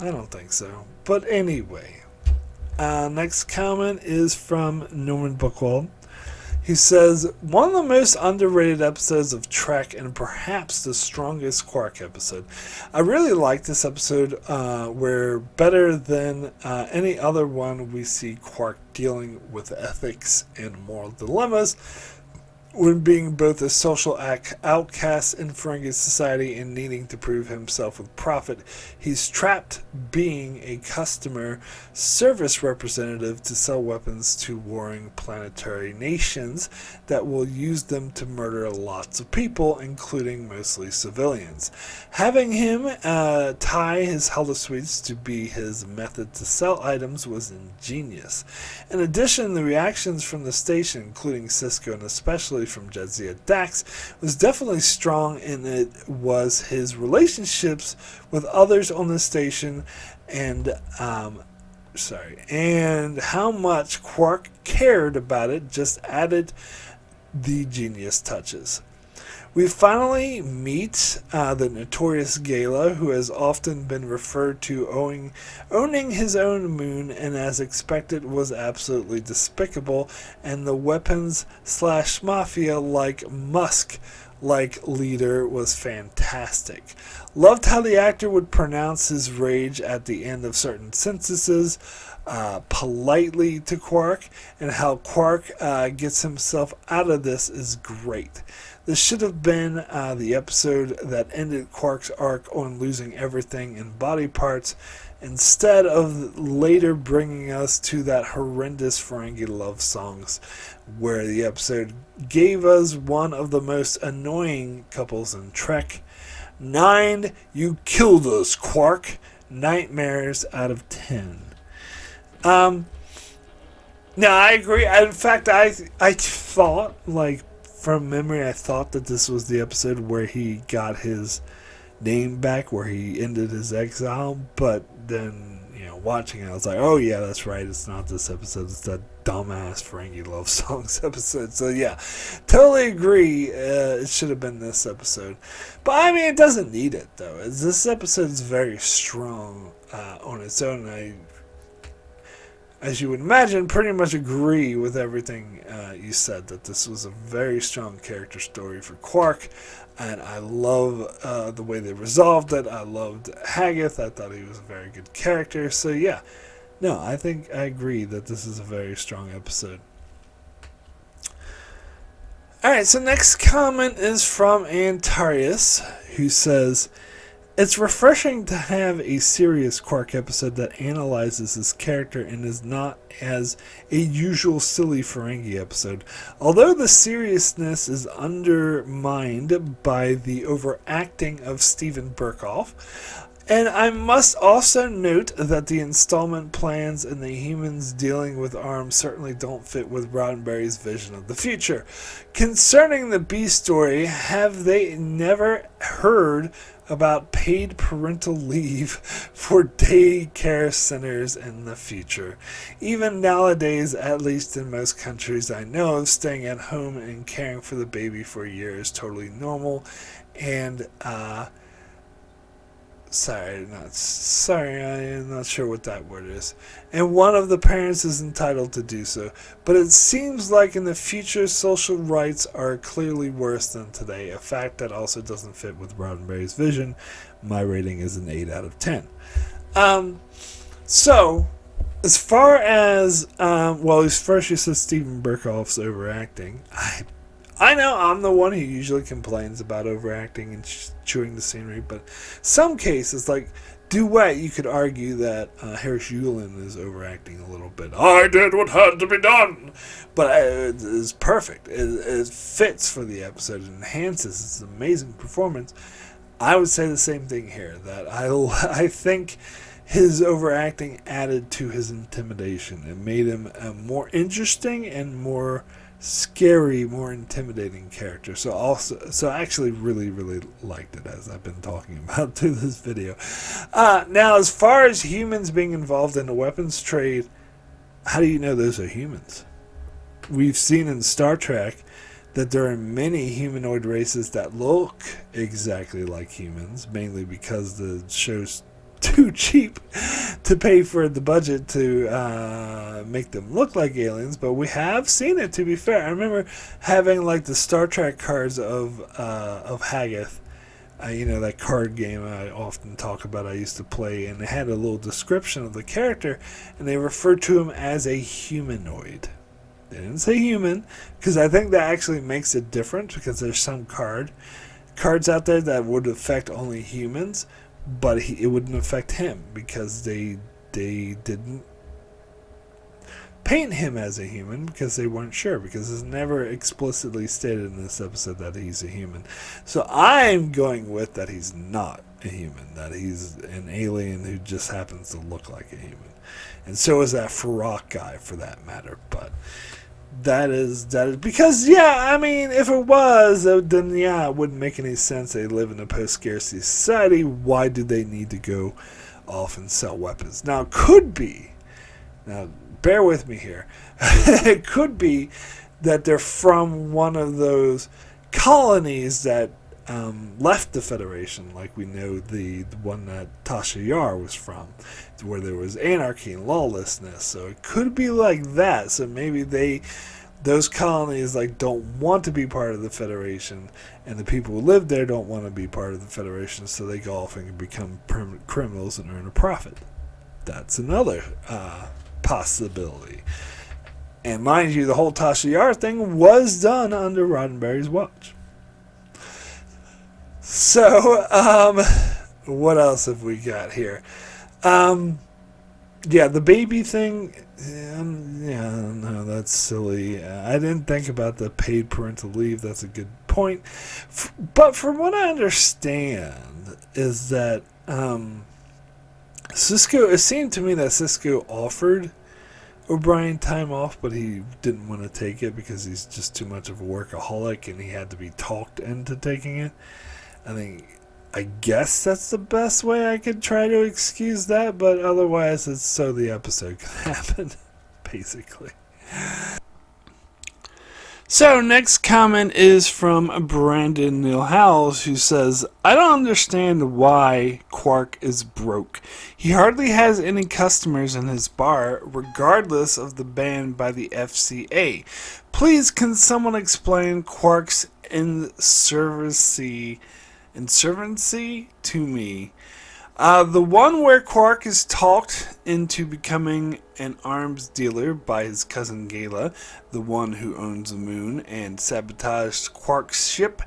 I don't think so. But anyway, next comment is from Norman Buchwald. He says, one of the most underrated episodes of Trek and perhaps the strongest Quark episode. I really like this episode where better than any other one we see Quark dealing with ethics and moral dilemmas when being both a social outcast in Ferengi society and needing to prove himself with profit. He's trapped being a customer service representative to sell weapons to warring planetary nations that will use them to murder lots of people, including mostly civilians. Having him tie his holosuites to be his method to sell items was ingenious. In addition, the reactions from the station, including Sisko and especially from Jadzia Dax, was definitely strong, and it was his relationships with others on the station and how much Quark cared about it just added the genius touches. We finally meet the notorious Gala, who has often been referred to owning his own moon, and as expected was absolutely despicable, and the weapons/mafia like Musk-like leader was fantastic. Loved how the actor would pronounce his rage at the end of certain sentences politely to Quark, and how Quark gets himself out of this is great. This should have been the episode that ended Quark's arc on losing everything in body parts, instead of later bringing us to that horrendous Ferengi love songs, where the episode gave us one of the most annoying couples in Trek. 9, you killed us, Quark. Nightmares out of 10. No, I agree. In fact, I thought, from memory, I thought that this was the episode where he got his name back, where he ended his exile, but then, watching it, I was like, oh yeah, that's right, it's not this episode, it's that dumbass Ferengi Love Songs episode. So yeah, totally agree, it should have been this episode. But it doesn't need it, though. This episode is very strong on its own, and I, as you would imagine, pretty much agree with everything you said, that this was a very strong character story for Quark, and I love the way they resolved it. I loved Haggith. I thought he was a very good character. So yeah, no, I think I agree that this is a very strong episode. Alright, so next comment is from Antarius, who says, it's refreshing to have a serious Quark episode that analyzes his character and is not as a usual silly Ferengi episode. Although the seriousness is undermined by the overacting of Steven Berkoff, And I must also note that the installment plans and the humans dealing with arms certainly don't fit with Roddenberry's vision of the future. Concerning the B story, have they never heard about paid parental leave for daycare centers in the future? Even nowadays, at least in most countries I know of, staying at home and caring for the baby for a year is totally normal. And I'm not sure what that word is. And one of the parents is entitled to do so. But it seems like in the future, social rights are clearly worse than today, a fact that also doesn't fit with Roddenberry's vision. My rating is an 8 out of 10. So, as far as, first you said Steven Berkoff's overacting. I know I'm the one who usually complains about overacting and chewing the scenery, but some cases, like Duet, you could argue that Harris Yulin is overacting a little bit. I did what had to be done! But it is perfect. It fits for the episode. It enhances. It's an amazing performance. I would say the same thing here, that I think his overacting added to his intimidation. It made him a more interesting and more scary, more intimidating character. So I actually really, really liked it, as I've been talking about through this video. Now, as far as humans being involved in the weapons trade, how do you know those are humans? We've seen in Star Trek that there are many humanoid races that look exactly like humans, mainly because the show's too cheap to pay for the budget to make them look like aliens, but we have seen it, to be fair. I remember having like the Star Trek cards of Hagath, that card game I often talk about, I used to play, and they had a little description of the character, and they referred to him as a humanoid. They didn't say human, because I think that actually makes it different, because there's some cards out there that would affect only humans, but it wouldn't affect him because they didn't paint him as a human because they weren't sure, because it's never explicitly stated in this episode that he's a human. So I'm going with that he's not a human, that he's an alien who just happens to look like a human. And so is that Farrak guy, for that matter. But that is because, if it was, then it wouldn't make any sense. They live in a post-scarcity society. Why do they need to go off and sell weapons? Now, bear with me here. It could be that they're from one of those colonies that left the Federation, like we know the one that Tasha Yar was from, where there was anarchy and lawlessness. So it could be like that. So maybe those colonies don't want to be part of the Federation, and the people who live there don't want to be part of the Federation, so they go off and become permanent criminals and earn a profit. That's another possibility. And mind you, the whole Tasha Yar thing was done under Roddenberry's watch. So, what else have we got here? The baby thing, no, that's silly. I didn't think about the paid parental leave. That's a good point. But from what I understand is that Sisko, it seemed to me that Sisko offered O'Brien time off, but he didn't want to take it because he's just too much of a workaholic and he had to be talked into taking it. I guess that's the best way I could try to excuse that, but otherwise it's so the episode can happen, basically. So, next comment is from Brandon Neal-Howells, who says, I don't understand why Quark is broke. He hardly has any customers in his bar, regardless of the ban by the FCA. Please, can someone explain Quark's inservency to me? The one where Quark is talked into becoming an arms dealer by his cousin Gala, the one who owns the moon, and sabotaged Quark's ship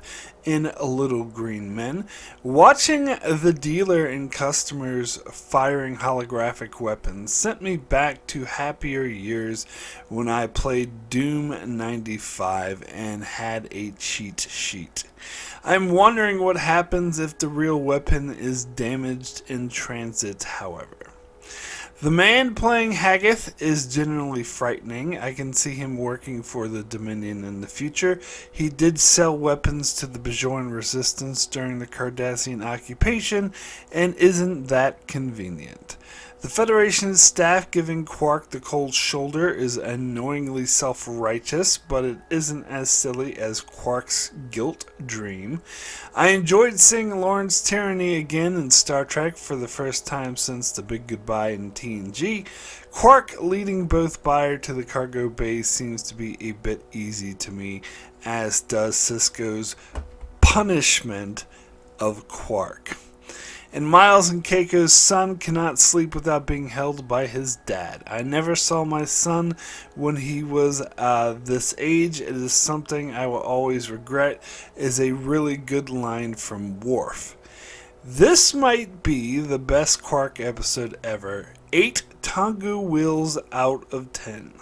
in Little Green Men. Watching the dealer and customers firing holographic weapons sent me back to happier years when I played Doom 95 and had a cheat sheet. I'm wondering what happens if the real weapon is damaged in transit, however. The man playing Haggith is genuinely frightening. I can see him working for the Dominion in the future. He did sell weapons to the Bajoran resistance during the Cardassian occupation, and isn't that convenient. The Federation's staff giving Quark the cold shoulder is annoyingly self-righteous, but it isn't as silly as Quark's guilt dream. I enjoyed seeing Lawrence Tierney again in Star Trek for the first time since The Big Goodbye in TNG. Quark leading both buyer to the cargo bay seems to be a bit easy to me, as does Sisko's punishment of Quark. And Miles and Keiko's son cannot sleep without being held by his dad. I never saw my son when he was this age. It is something I will always regret. Is a really good line from Worf. This might be the best Quark episode ever. 8 Tongu wheels out of 10.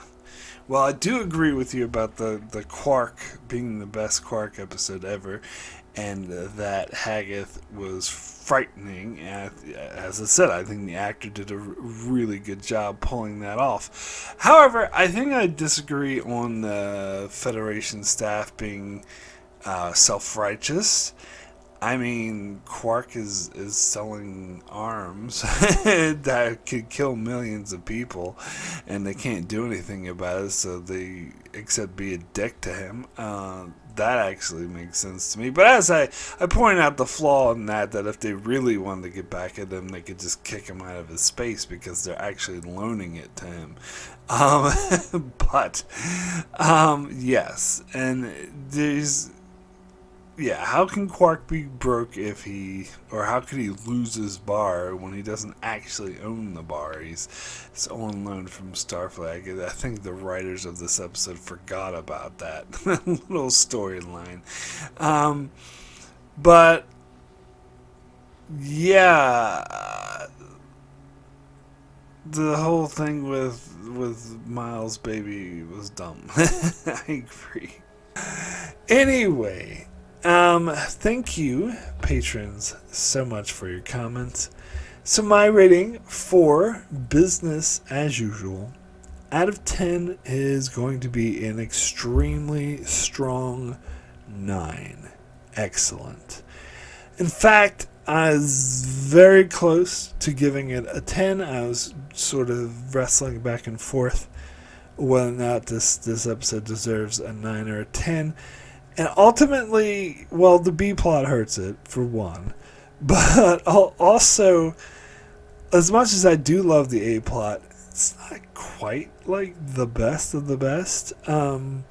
Well, I do agree with you about the Quark being the best Quark episode ever, and that Haggith was frightening. As I said, I think the actor did a really good job pulling that off. However, I think I disagree on the Federation staff being self-righteous. I mean, Quark is selling arms that could kill millions of people, and they can't do anything about it, so they except be a dick to him. That actually makes sense to me. But as I point out the flaw in that if they really wanted to get back at him, they could just kick him out of his space because they're actually loaning it to him. Yes, and there's... Yeah, how can Quark be broke or how could he lose his bar when he doesn't actually own the bar? It's on loan from Starfleet. I think the writers of this episode forgot about that little storyline. But, yeah, the whole thing with Miles' baby was dumb. I agree. Anyway... thank you, patrons, so much for your comments. So my rating for Business as Usual out of 10 is going to be an extremely strong 9. Excellent. In fact, I was very close to giving it a 10. I was sort of wrestling back and forth whether or not this episode deserves a 9 or a 10. And ultimately, well, the B plot hurts it, for one. But also, as much as I do love the A plot, it's not quite like the best of the best. If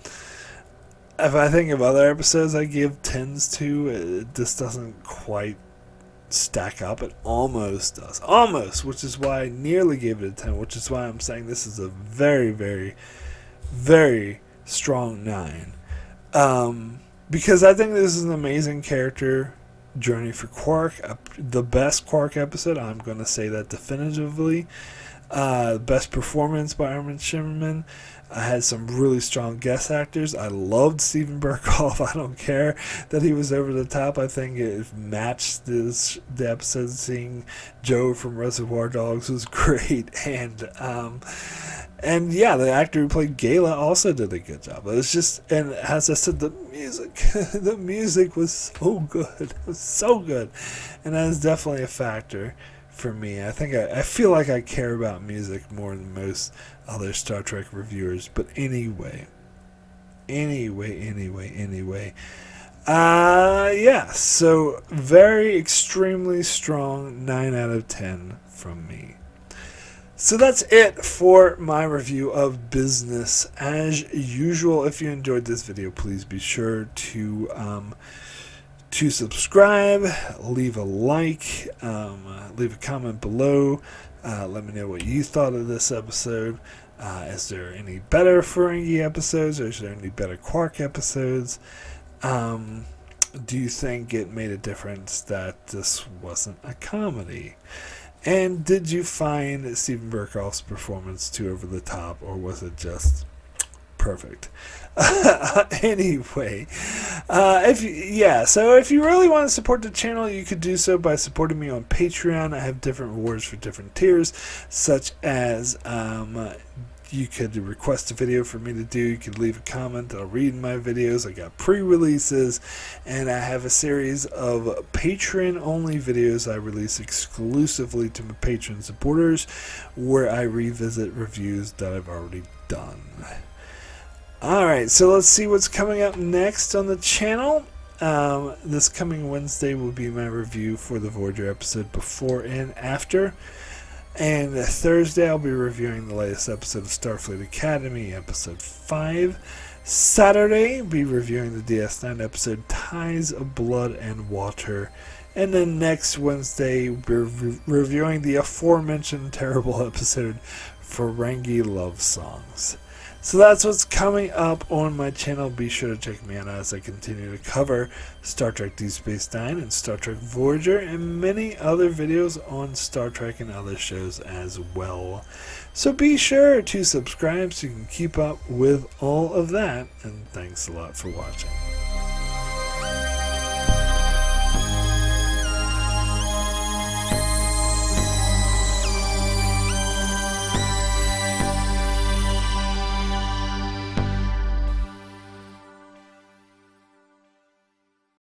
I think of other episodes I give 10s to, it just doesn't quite stack up. It almost does. Almost, which is why I nearly gave it a 10, which is why I'm saying this is a very, very, very strong 9. Because I think this is an amazing character journey for Quark. The best Quark episode, I'm going to say that definitively. Best performance by Armin Shimmerman. I had some really strong guest actors. I loved Steven Berkoff. I don't care that he was over the top. I think it matched the episode. Seeing Joe from Reservoir Dogs was great. And yeah, the actor who played Gala also did a good job. It was just, and as I said, the music was so good. It was so good. And that is definitely a factor for me. I think I feel like I care about music more than most other Star Trek reviewers. But anyway. Yeah, so very extremely strong 9 out of 10 from me. So that's it for my review of Business as Usual. If you enjoyed this video, please be sure to subscribe, leave a like, leave a comment below. Let me know what you thought of this episode. Is there any better Ferengi episodes, or is there any better Quark episodes? Do you think it made a difference that this wasn't a comedy? And did you find Steven Berkoff's performance too over the top, or was it just perfect? Anyway, so if you really want to support the channel, you could do so by supporting me on Patreon. I have different rewards for different tiers, such as you could request a video for me to do. You could leave a comment. I'll read my videos. I got pre-releases, and I have a series of Patreon-only videos I release exclusively to my Patreon supporters, where I revisit reviews that I've already done. Alright, so let's see what's coming up next on the channel. This coming Wednesday will be my review for the Voyager episode Before and After. And Thursday I'll be reviewing the latest episode of Starfleet Academy, episode 5. Saturday I'll be reviewing the DS9 episode Ties of Blood and Water. And then next Wednesday we're reviewing the aforementioned terrible episode Ferengi Love Songs. So that's what's coming up on my channel. Be sure to check me out as I continue to cover Star Trek Deep Space Nine and Star Trek Voyager and many other videos on Star Trek and other shows as well. So be sure to subscribe so you can keep up with all of that. And thanks a lot for watching.